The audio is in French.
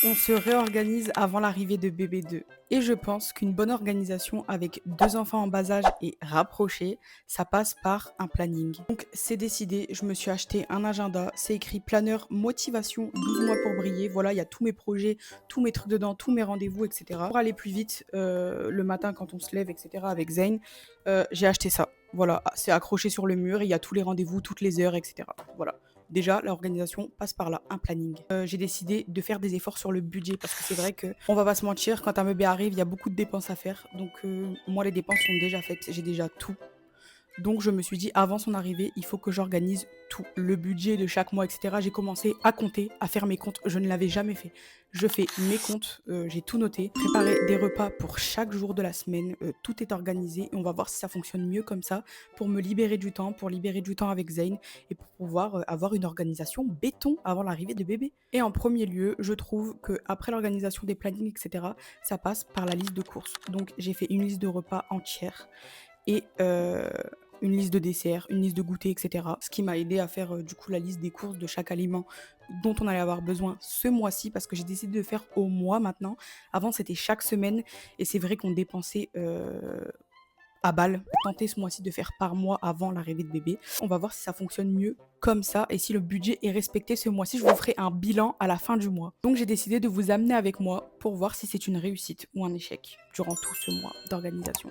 On se réorganise avant l'arrivée de bébé 2. Et je pense qu'une bonne organisation avec 2 enfants en bas âge et rapprochés, ça passe par un planning. Donc c'est décidé, je me suis acheté un agenda, c'est écrit planeur motivation 12 mois pour briller. Voilà, il y a tous mes projets, tous mes trucs dedans, tous mes rendez-vous, et cetera. Pour aller plus vite, le matin quand on se lève, et cetera avec Zayn, j'ai acheté ça. Voilà, c'est accroché sur le mur, il y a tous les rendez-vous, toutes les heures, et cetera. Voilà. Déjà, l'organisation passe par là, un planning. J'ai décidé de faire des efforts sur le budget parce que c'est vrai que on va pas se mentir, quand un bébé arrive, il y a beaucoup de dépenses à faire. Donc moi, les dépenses sont déjà faites, j'ai déjà tout. Donc je me suis dit, avant son arrivée, il faut que j'organise tout, le budget de chaque mois, etc. J'ai commencé à compter, à faire mes comptes. Je ne l'avais jamais fait. Je fais mes comptes, j'ai tout noté, préparer des repas pour chaque jour de la semaine. Tout est organisé et on va voir si ça fonctionne mieux comme ça pour me libérer du temps, pour libérer du temps avec Zayn et pour pouvoir avoir une organisation béton avant l'arrivée de bébé. Et en premier lieu, je trouve que après l'organisation des plannings, etc., ça passe par la liste de courses. Donc j'ai fait une liste de repas entière et une liste de desserts, une liste de goûters, et cetera. Ce qui m'a aidé à faire, du coup, la liste des courses de chaque aliment dont on allait avoir besoin ce mois-ci parce que j'ai décidé de faire au mois maintenant. Avant, c'était chaque semaine et c'est vrai qu'on dépensait, à balles. Tenter ce mois-ci de faire par mois avant l'arrivée de bébé. On va voir si ça fonctionne mieux comme ça et si le budget est respecté ce mois-ci. Je vous ferai un bilan à la fin du mois. Donc j'ai décidé de vous amener avec moi pour voir si c'est une réussite ou un échec durant tout ce mois d'organisation.